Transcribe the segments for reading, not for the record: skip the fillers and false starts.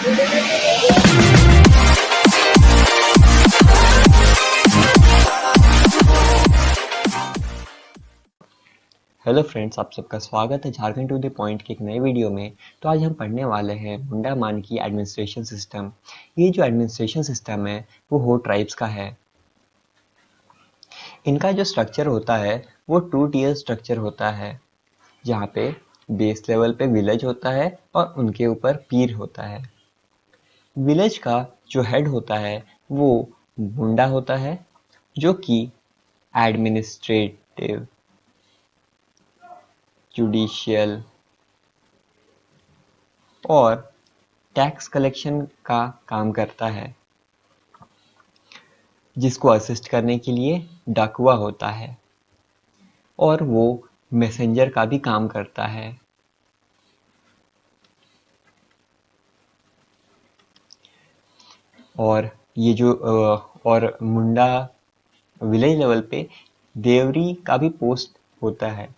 Hello friends, आप सबका स्वागत है झारखंड टू द पॉइंट की एक नए वीडियो में। तो आज हम पढ़ने वाले हैं मुंडा मानकी एडमिनिस्ट्रेशन सिस्टम। ये जो एडमिनिस्ट्रेशन सिस्टम है वो हो ट्राइब्स का है। इनका जो स्ट्रक्चर होता है वो 2 टियर स्ट्रक्चर होता है, जहाँ पे बेस लेवल पे विलेज होता है और उनके ऊपर पीर होता है। विलेज का जो हेड होता है वो मुंडा होता है, जो कि एडमिनिस्ट्रेटिव, जुडिशियल और टैक्स कलेक्शन का काम करता है। जिसको असिस्ट करने के लिए डाकुआ होता है और वो मैसेंजर का भी काम करता है। और ये जो और मुंडा विलेज लेवल पे देवरी का भी पोस्ट होता है।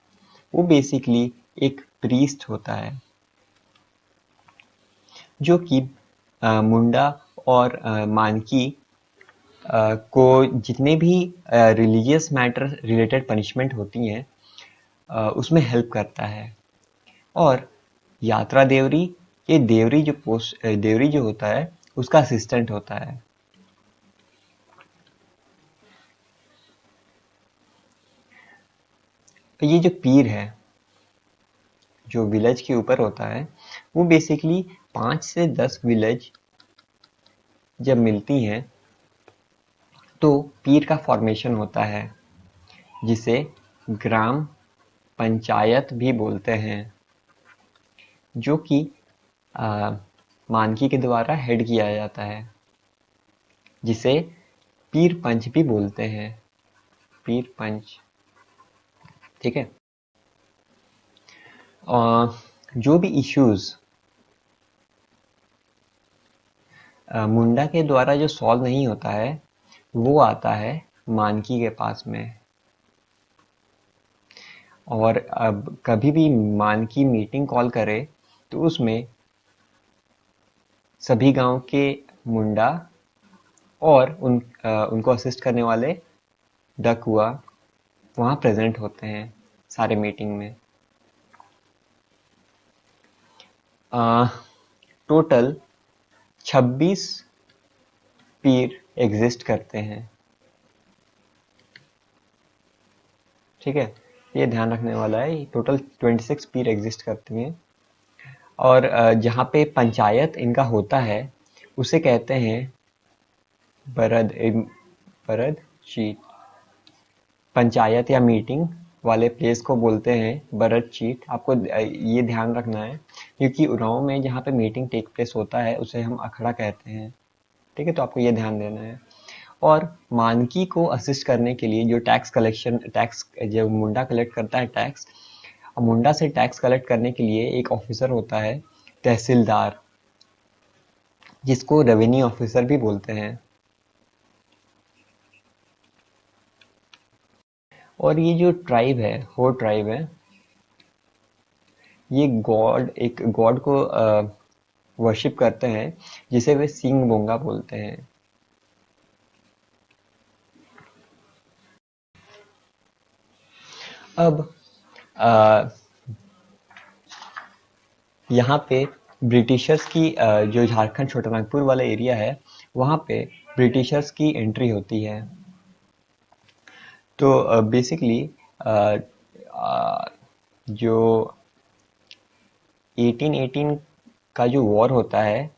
वो बेसिकली एक प्रीस्ट होता है, जो कि मुंडा और मानकी को जितने भी रिलीजियस मैटर रिलेटेड पनिशमेंट होती हैं उसमें हेल्प करता है। और यात्रा देवरी, ये देवरी जो होता है उसका असिस्टेंट होता है। ये जो पीर है जो विलेज के ऊपर होता है, वो बेसिकली 5 से 10 विलेज जब मिलती हैं तो पीर का फॉर्मेशन होता है, जिसे ग्राम पंचायत भी बोलते हैं, जो कि मानकी के द्वारा हेड किया जाता है, जिसे पीर पंच भी बोलते हैं। पीर पंच, ठीक है। जो भी इश्यूज मुंडा के द्वारा जो सॉल्व नहीं होता है वो आता है मानकी के पास में। और अब कभी भी मानकी मीटिंग कॉल करे तो उसमें सभी गांव के मुंडा और उनको असिस्ट करने वाले डकुआ वहाँ प्रेजेंट होते हैं सारे मीटिंग में। टोटल 26 पीर एग्जिस्ट करते हैं, ठीक है। ये ध्यान रखने वाला है, टोटल 26 पीर एग्जिस्ट करती हैं। और जहाँ पे पंचायत इनका होता है उसे कहते हैं बरद चीट। पंचायत या मीटिंग वाले प्लेस को बोलते हैं बरद चीट। आपको ये ध्यान रखना है, क्योंकि उरांव में जहाँ पे मीटिंग टेक प्लेस होता है उसे हम अखड़ा कहते हैं, ठीक है। तो आपको ये ध्यान देना है। और मानकी को असिस्ट करने के लिए जो टैक्स जो मुंडा कलेक्ट करता है टैक्स, मुंडा से टैक्स कलेक्ट करने के लिए एक ऑफिसर होता है तहसीलदार, जिसको रेवेन्यू ऑफिसर भी बोलते हैं। और ये जो ट्राइब है, हो ट्राइब है, ये एक गॉड को वर्शिप करते हैं, जिसे वे सिंग बोंगा बोलते हैं। अब यहाँ पे ब्रिटिशर्स की जो झारखंड छोटानागपुर वाला एरिया है वहाँ पे ब्रिटिशर्स की एंट्री होती है। तो बेसिकली जो 1818 का जो वॉर होता है,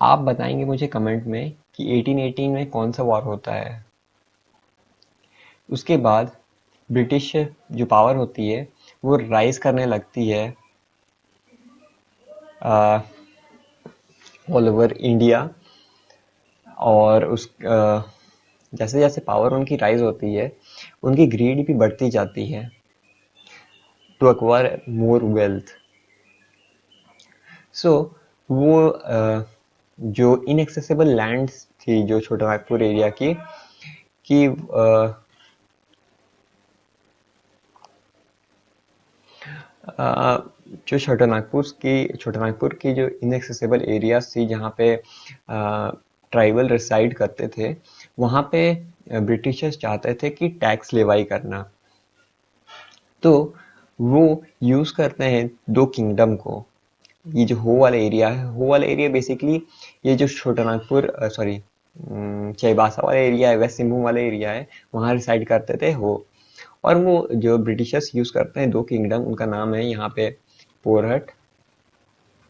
आप बताएंगे मुझे कमेंट में कि 1818 में कौन सा वॉर होता है। उसके बाद ब्रिटिश जो पावर होती है वो राइज करने लगती है ऑल ओवर इंडिया। और जैसे जैसे पावर उनकी राइज होती है उनकी ग्रीड भी बढ़ती जाती है टू एक्वायर मोर वेल्थ। सो वो जो इनएक्सेसिबल लैंड्स थी जो छोटानागपुर एरिया की जो छोटा नागपुर की जो इनएक्सेसिबल एरियाज थी जहाँ पे ट्राइबल रिसाइड करते थे, वहाँ पे ब्रिटिशर्स चाहते थे कि टैक्स लेवाई करना। तो वो यूज करते हैं दो किंगडम को। ये जो हो वाला एरिया है, हो वाला एरिया बेसिकली ये जो छोटा नागपुर सॉरी चाईबासा वाला एरिया है, वेस्ट सिंहभूम वाला एरिया है, वहाँ रिसाइड करते थे हो। और वो जो ब्रिटिशर्स यूज करते हैं दो किंगडम, उनका नाम है यहाँ पे पोरहट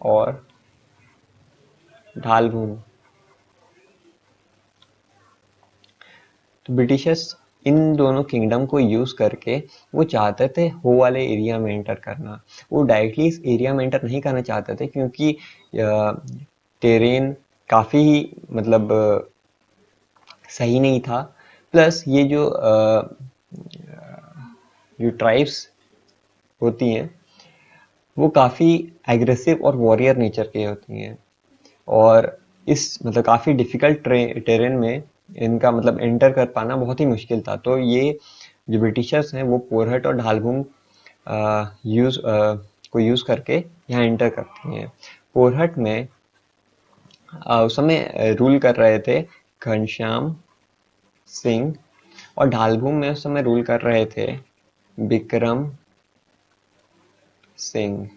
और ढालभूम। तो ब्रिटिशर्स इन दोनों किंगडम को यूज करके वो चाहते थे हो वाले एरिया में एंटर करना। वो डायरेक्टली इस एरिया में एंटर नहीं करना चाहते थे क्योंकि टेरेन काफी मतलब सही नहीं था। प्लस ये जो ट्राइब्स होती हैं वो काफी एग्रेसिव और वॉरियर नेचर की होती हैं, और इस मतलब काफी डिफिकल्ट टेरेन में इनका मतलब एंटर कर पाना बहुत ही मुश्किल था। तो ये जो ब्रिटिशर्स हैं वो पोरहट और ढालभूम को यूज करके यहाँ एंटर करती हैं। पोरहट में उस समय रूल कर रहे थे घनश्याम सिंह, और ढालभूम में उस समय रूल कर रहे थे विक्रम सिंह।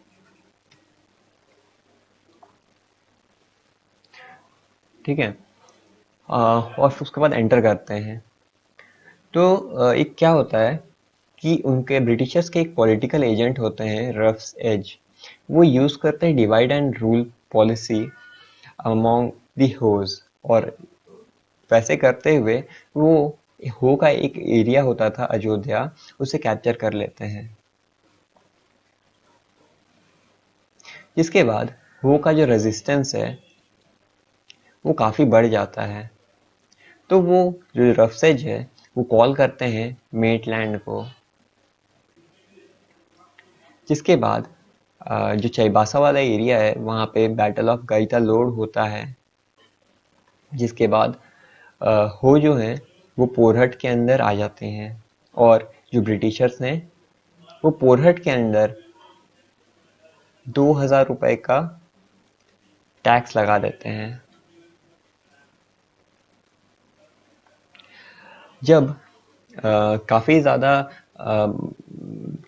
ठीक है। और फिर उसके बाद एंटर करते हैं। तो एक क्या होता है कि उनके ब्रिटिशर्स के एक पॉलिटिकल एजेंट होते हैं रफ्स एज। वो यूज करते हैं divide and rule policy among the होज, और वैसे करते हुए वो हो का एक एरिया होता था अयोध्या, उसे कैप्चर कर लेते हैं। जिसके बाद हो का जो रेजिस्टेंस है वो काफी बढ़ जाता है। तो वो जो रफसेज है वो कॉल करते हैं मेटलैंड को। जिसके बाद जो चाईबासा वाला एरिया है वहाँ पे बैटल ऑफ गईतालोड होता है। जिसके बाद हो जो हैं वो पोरहट के अंदर आ जाते हैं, और जो ब्रिटिशर्स हैं वो पोरहट के अंदर 2000 रुपए का टैक्स लगा देते हैं। जब काफ़ी ज़्यादा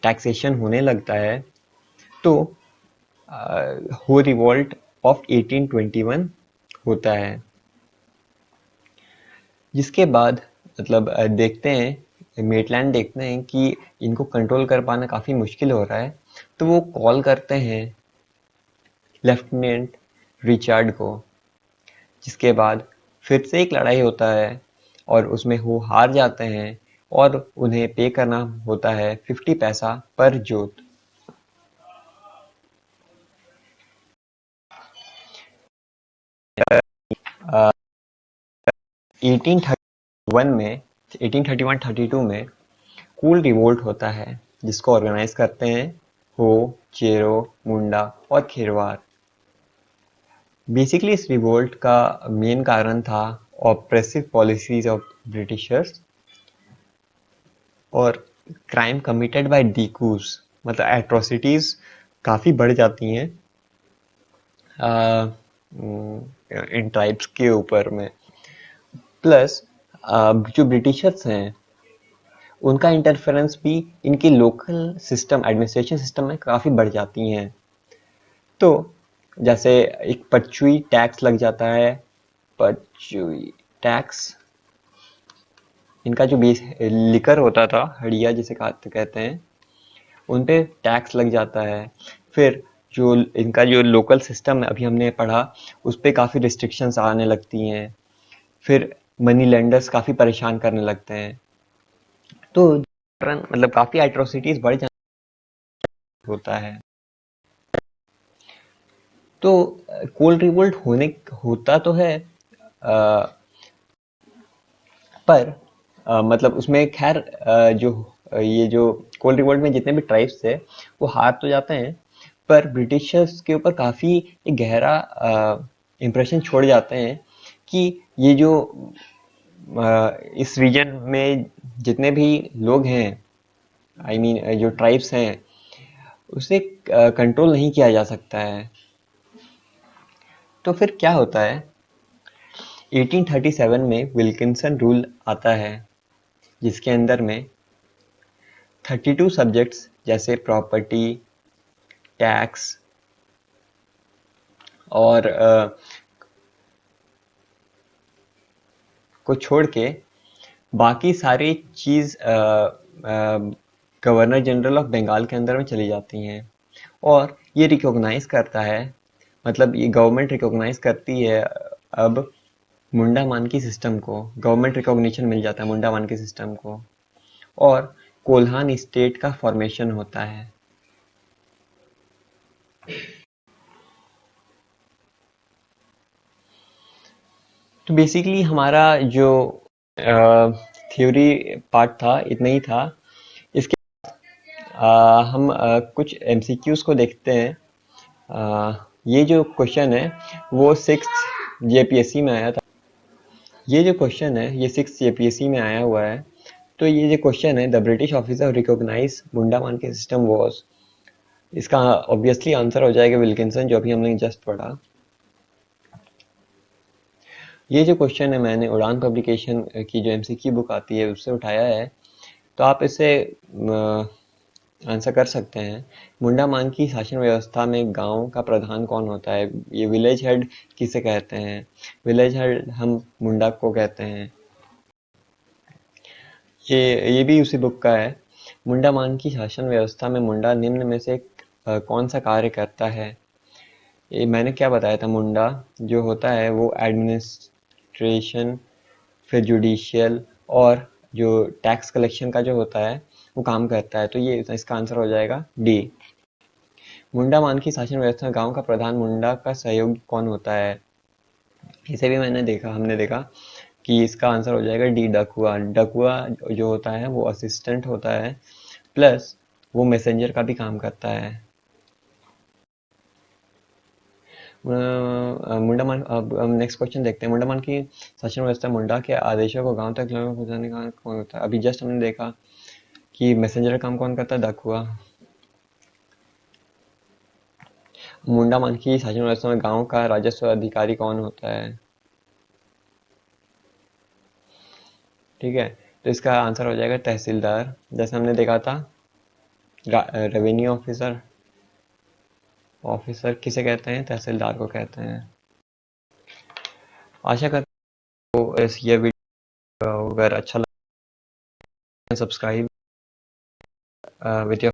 टैक्सेशन होने लगता है तो हो रिवॉल्ट ऑफ 1821 होता है। जिसके बाद मतलब देखते हैं मेटलैंड देखते हैं कि इनको कंट्रोल कर पाना काफ़ी मुश्किल हो रहा है, तो वो कॉल करते हैं लेफ्टिनेंट रिचर्ड को। जिसके बाद फिर से एक लड़ाई होता है और उसमें वो हार जाते हैं, और उन्हें पे करना होता है 50 पैसा पर जोत। uh, 1832 में कूल रिवोल्ट होता है जिसको ऑर्गेनाइज करते हैं हो, चेरो, मुंडा और खिरवार। बेसिकली इस रिवोल्ट का मेन कारण था ऑप्रेसिव पॉलिसीज ऑफ ब्रिटिशर्स और क्राइम कमिटेड बाय डीकूज, मतलब एट्रोसिटीज काफ़ी बढ़ जाती हैं इन ट्राइब्स के ऊपर में। प्लस जो ब्रिटिशर्स हैं उनका इंटरफेरेंस भी इनके लोकल सिस्टम एडमिनिस्ट्रेशन सिस्टम में काफ़ी बढ़ जाती हैं। तो जैसे एक पचुई टैक्स लग जाता है, पचुई टैक्स, इनका जो बेस लिकर होता था, हड़िया जिसे कहते हैं, उन पे टैक्स लग जाता है। फिर जो इनका जो लोकल सिस्टम है अभी हमने पढ़ा, उस पर काफ़ी रिस्ट्रिक्शंस आने लगती हैं। फिर मनी लेंडर्स काफ़ी परेशान करने लगते हैं। तो मतलब काफ़ी एट्रोसिटीज बढ़ जाता होता है। तो कोल्ड रिवोल्ट होता तो है, पर मतलब उसमें खैर ये जो कोल्ड रिवोल्ट में जितने भी ट्राइब्स थे वो हार तो जाते हैं, पर ब्रिटिशर्स के ऊपर काफ़ी एक गहरा इम्प्रेशन छोड़ जाते हैं कि ये जो इस रीजन में जितने भी लोग हैं, आई मीन जो ट्राइब्स हैं, उसे कंट्रोल नहीं किया जा सकता है। तो फिर क्या होता है? 1837 में विल्किंसन रूल आता है, जिसके अंदर में 32 सब्जेक्ट्स जैसे प्रॉपर्टी, टैक्स और को छोड़ के बाकी सारी चीज़ गवर्नर जनरल ऑफ बंगाल के अंदर में चली जाती हैं। और ये रिकॉग्नाइज करता है, मतलब ये गवर्नमेंट रिकॉग्नाइज करती है अब मुंडा मानकी सिस्टम को, गवर्नमेंट रिकॉग्निशन मिल जाता है मुंडा मानकी सिस्टम को, और कोल्हान स्टेट का फॉर्मेशन होता है। तो बेसिकली हमारा जो थ्योरी पार्ट था इतना ही था। इसके हम कुछ एमसीक्यूज को देखते हैं। ये जो क्वेश्चन है वो 6th जेपीएससी में आया था। ये जो क्वेश्चन है ये 6th जेपीएससी में आया हुआ है। तो ये जो क्वेश्चन है, द ब्रिटिश ऑफिसर रिकॉग्नाइज मुंडा मानकी सिस्टम वाज, इसका ऑब्वियसली आंसर हो जाएगा विल्किंसन, जो अभी हमने जस्ट पढ़ा। ये जो क्वेश्चन है मैंने उड़ान पब्लिकेशन की जो एमसीक्यू बुक आती है उससे उठाया है, तो आप इसे आंसर कर सकते हैं। मुंडा मानकी शासन व्यवस्था में गांव का प्रधान कौन होता है? ये विलेज हेड किसे कहते हैं? विलेज हेड हम मुंडा को कहते हैं। ये भी उसी बुक का है। मुंडा मानकी शासन व्यवस्था में मुंडा निम्न में से कौन सा कार्य करता है? ये मैंने क्या बताया था, मुंडा जो होता है वो एडमिनिस्ट्रेशन, फिर जुडिशियल और जो टैक्स कलेक्शन का जो होता है वो काम करता है। तो ये इसका आंसर हो जाएगा डी। मुंडा मानकी शासन व्यवस्था में गांव का प्रधान मुंडा का सहयोगी कौन होता है? इसे भी हमने देखा कि इसका आंसर हो जाएगा डी, डकुआ। डकुआ जो होता है वो असिस्टेंट होता है, प्लस वो मैसेंजर का भी काम करता है। मुंडा मान अब हम नेक्स्ट क्वेश्चन देखते हैं। मुंडा मान की शासन व्यवस्था मुंडा के आदेशों को गांव तक पहुंचाने का कौन होता है? अभी जस्ट हमने देखा कि मैसेंजर का काम कौन करता है? डकुआ। मुंडा मान की शासन व्यवस्था में गांव का राजस्व अधिकारी कौन होता है? ठीक है, तो इसका आंसर हो जाएगा तहसीलदार, जैसे हमने देखा था। रेवेन्यू ऑफिसर, ऑफिसर किसे कहते हैं? तहसीलदार को कहते हैं। आशा करता हूँ इस ये वीडियो अगर अच्छा लगा सब्सक्राइब विथ योर,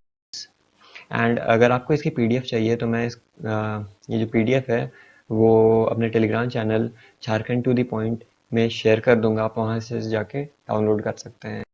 एंड अगर आपको इसकी पीडीएफ चाहिए तो मैं ये जो पीडीएफ है वो अपने Telegram channel Jharkhand to the point में शेयर कर दूंगा, आप वहाँ से जाके डाउनलोड कर सकते हैं।